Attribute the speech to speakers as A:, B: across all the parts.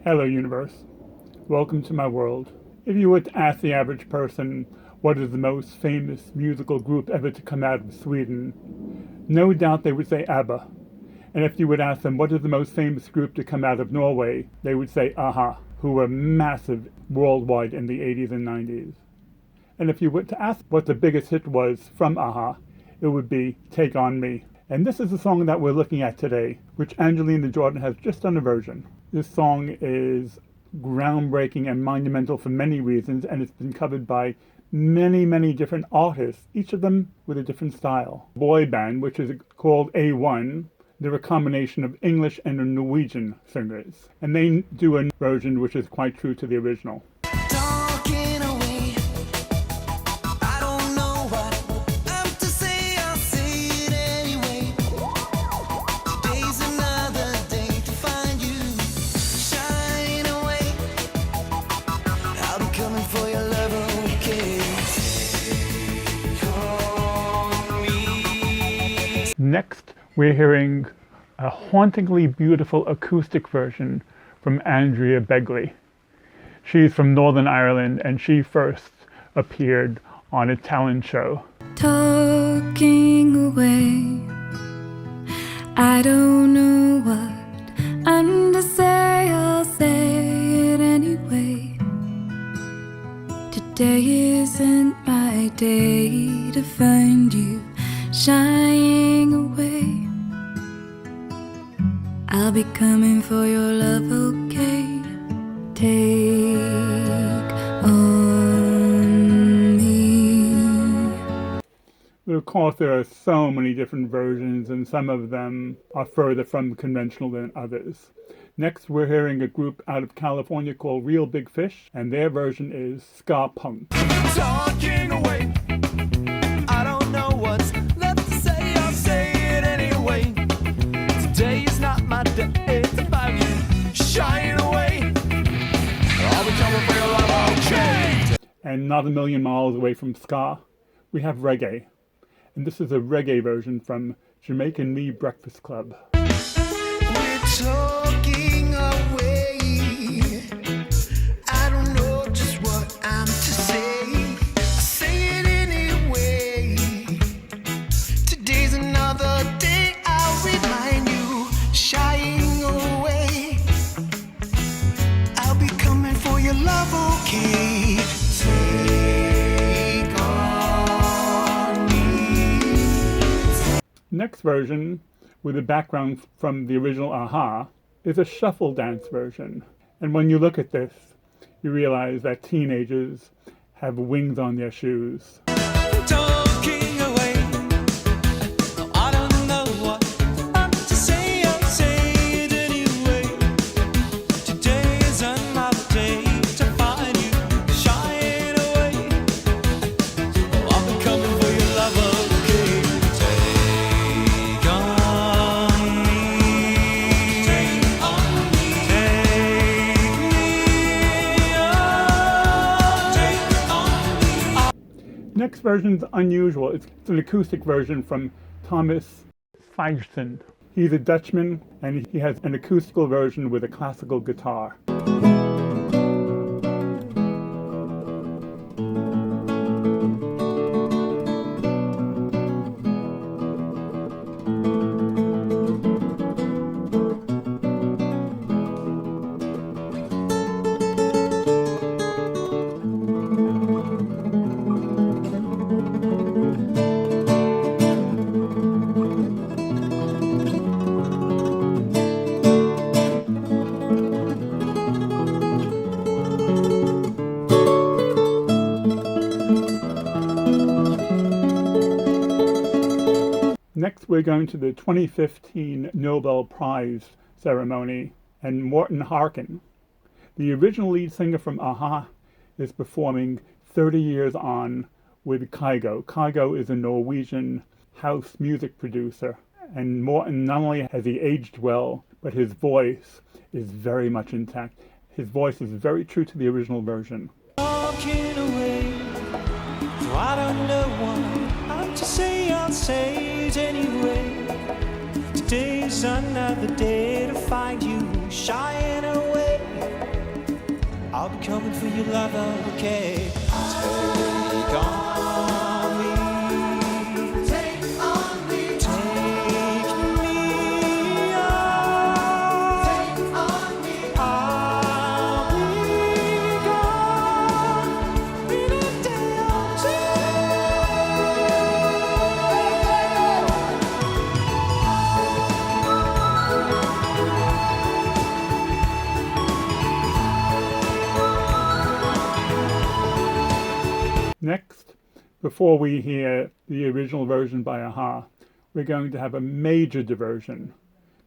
A: Hello, universe. Welcome to my world. If you were to ask the average person what is the most famous musical group ever to come out of Sweden, no doubt they would say ABBA. And if you would ask them what is the most famous group to come out of Norway, they would say AHA, who were massive worldwide in the 80s and 90s. And if you were to ask what the biggest hit was from AHA, it would be Take On Me. And this is the song that we're looking at today, which Angelina Jordan has just done a version. This song is groundbreaking and monumental for many reasons, and it's been covered by many different artists, each of them with a different style. Boy band, which is called A1, they're a combination of English and Norwegian singers. And they do a version which is quite true to the original. Next, we're hearing a hauntingly beautiful acoustic version from Andrea Begley. She's from Northern Ireland, and she first appeared on a talent show.
B: Talking away, I don't know what I'm to say, I'll say it anyway. Today isn't my day to find you shying away. I'll be coming for your love, okay? Take on me.
A: Of course, there are so many different versions, and some of them are further from conventional than others. Next, we're hearing a group out of California called Real Big Fish, and their version is ska punk.
C: Talking away, I don't know what's left to say, I'll say it anyway. Today is not my day to find you shying away. I'll be coming for your love, okay?
A: And not a million miles away from ska, we have reggae. And this is a reggae version from Jamaican Me Breakfast Club.
C: We're talking away, I don't know just what I'm to say. I say it anyway. Today's another day, I'll remind you, shying away. I'll be coming for your love, okay? Take on me.
A: Next version, with a background from the original AHA, is a shuffle dance version. And when you look at this, you realize that teenagers have wings on their shoes.
C: Talking away, I don't know what I'm to say, I'll say it anyway. Today is another day to find you shying away. I'll be coming for your love, okay? Take on me, take on me, take me, take on me.
A: Next version's unusual. It's an acoustic version from Thomas Feigenson. He's a Dutchman, and he has an acoustical version with a classical guitar. Next, we're going to the 2015 Nobel Prize ceremony, and Morten Harken, the original lead singer from AHA, is performing 30 years on with Kygo. Kygo is a Norwegian house music producer, and Morten, not only has he aged well, but his voice is very much intact. His voice is very true to the original version.
C: Walking away, so I don't know what I'm to say, I'll say it anyway. Today's another day to find you shying away. I'll be coming for your love, okay? Take on me. Take on me. Take me on. Take on me. I'll be gone in a day or two.
A: Next, before we hear the original version by a-ha, we're going to have a major diversion,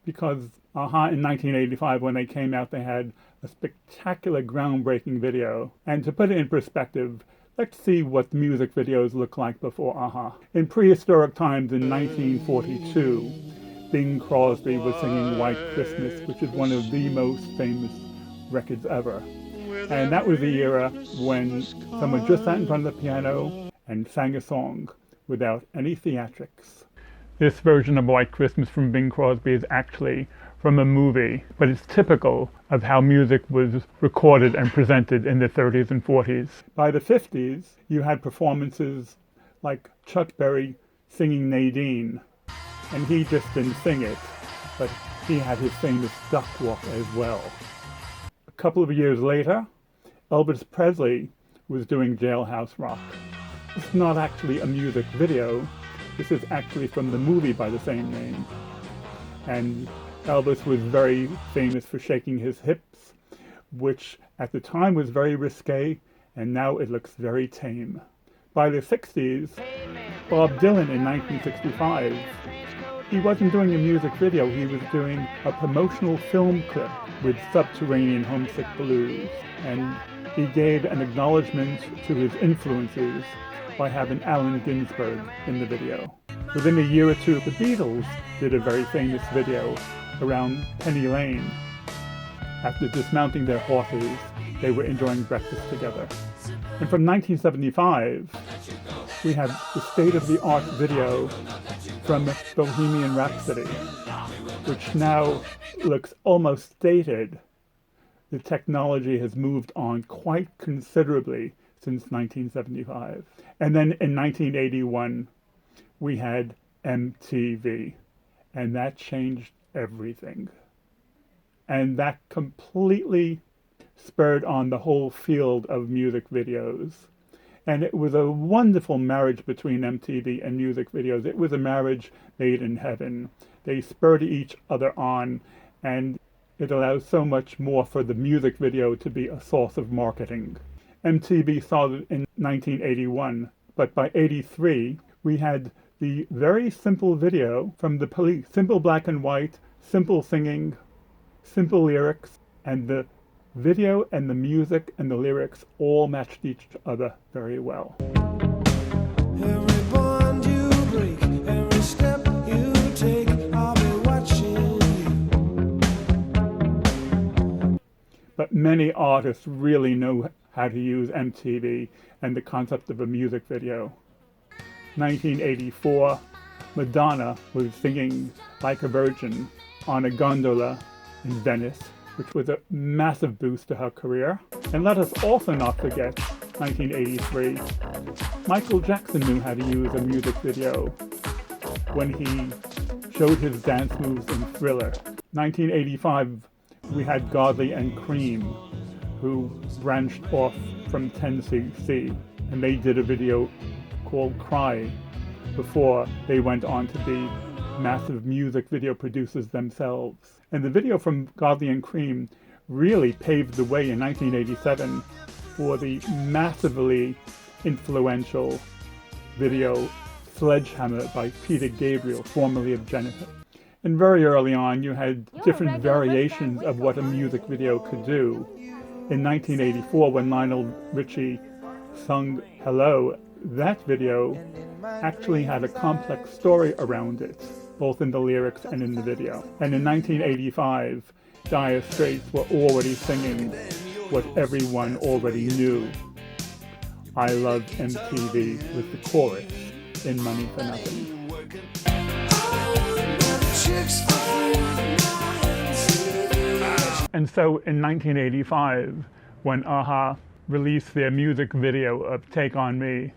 A: because a-ha in 1985, when they came out, they had a spectacular, groundbreaking video. And to put it in perspective, let's see what music videos looked like before a-ha. In prehistoric times in 1942, Bing Crosby was singing White Christmas, which is one of the most famous records ever. And that was the era when someone just sat in front of the piano and sang a song without any theatrics. This version of White Christmas from Bing Crosby is actually from a movie, but it's typical of how music was recorded and presented in the 30s and 40s. By the 50s, you had performances like Chuck Berry singing Nadine, and he just didn't sing it, but he had his famous duck walk as well. A couple of years later, Elvis Presley was doing Jailhouse Rock. It's not actually a music video. This is actually from the movie by the same name. And Elvis was very famous for shaking his hips, which at the time was very risque, and now it looks very tame. By the 60s, Bob Dylan in 1965, he wasn't doing a music video, he was doing a promotional film clip with Subterranean Homesick Blues. And he gave an acknowledgement to his influences by having Allen Ginsberg in the video. Within a year or two, the Beatles did a very famous video around Penny Lane. After dismounting their horses, they were enjoying breakfast together. And from 1975, we have the state-of-the-art video from Bohemian Rhapsody, which now looks almost dated. The technology has moved on quite considerably since 1975. And then in 1981, we had MTV, and that changed everything. And that completely spurred on the whole field of music videos. And it was a wonderful marriage between MTV and music videos. It was a marriage made in heaven. They spurred each other on, and it allows so much more for the music video to be a source of marketing. MTV started in 1981, but by 83, we had the very simple video from the Police. Simple black and white, simple singing, simple lyrics, and the video and the music and the lyrics all matched each other very well.
C: Every bond you break, every step you take, I'll be watching you.
A: But many artists really know how to use MTV and the concept of a music video. 1984, Madonna was singing Like a Virgin on a gondola in Venice, which was a massive boost to her career. And let us also not forget 1983. Michael Jackson knew how to use a music video when he showed his dance moves in Thriller. 1985, we had Godley and Cream, who branched off from 10cc, and they did a video called Cry before they went on to be massive music video producers themselves. And the video from Godley and Cream really paved the way in 1987 for the massively influential video Sledgehammer by Peter Gabriel, formerly of Genesis. And very early on, you had different variations of what a music video could do. In 1984, when Lionel Richie sung Hello, that video actually had a complex story around it, both in the lyrics and in the video. And in 1985, Dire Straits were already singing what everyone already knew. I Love MTV with the chorus in Money for Nothing. And so in 1985, when a-ha released their music video of Take On Me.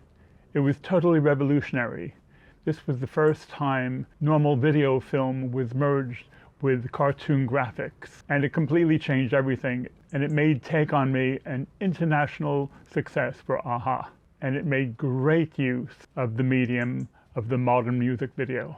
A: It was totally revolutionary. This was the first time normal video film was merged with cartoon graphics, and it completely changed everything, and it made Take On Me an international success for a-ha, and it made great use of the medium of the modern music video.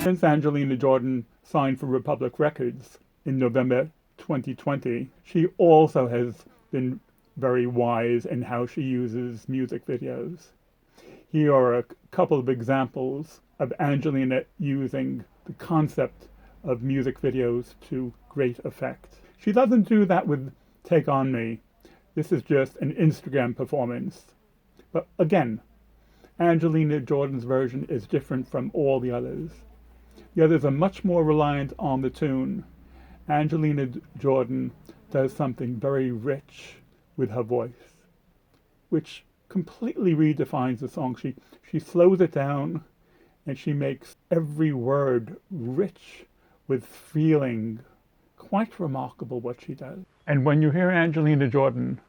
A: Since Angelina Jordan signed for Republic Records in November 2020, she also has been very wise in how she uses music videos. Here are a couple of examples of Angelina using the concept of music videos to great effect. She doesn't do that with Take On Me. This is just an Instagram performance. But again, Angelina Jordan's version is different from all the others. The others are much more reliant on the tune. Angelina Jordan does something very rich with her voice, which completely redefines the song. She slows it down, and she makes every word rich with feeling. Quite remarkable what she does. And when you hear Angelina Jordan,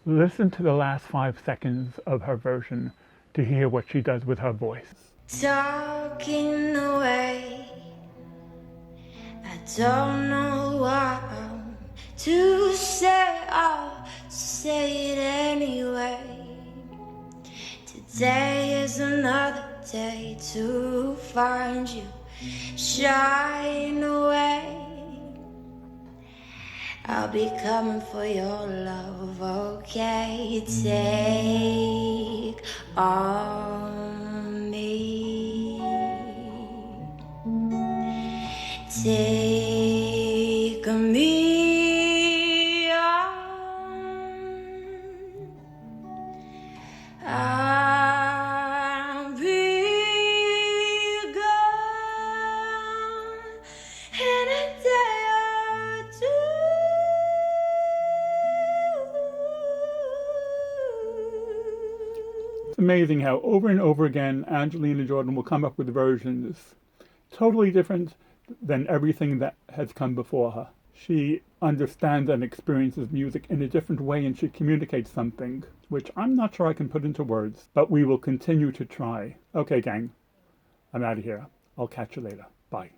A: listen to the last 5 seconds of her version to hear what she does with her voice.
B: Talking away, I don't know what to say, I'll say it anyway. Today is another day to find you shine away. I'll be coming for your love, okay? Take on me. Take me on. I'll be gone in a day or two.
A: It's amazing how over and over again Angelina Jordan will come up with versions totally different than everything that has come before her. She understands and experiences music in a different way, and she communicates something which I'm not sure I can put into words, but we will continue to try. Okay, gang, I'm out of here. I'll catch you later. Bye.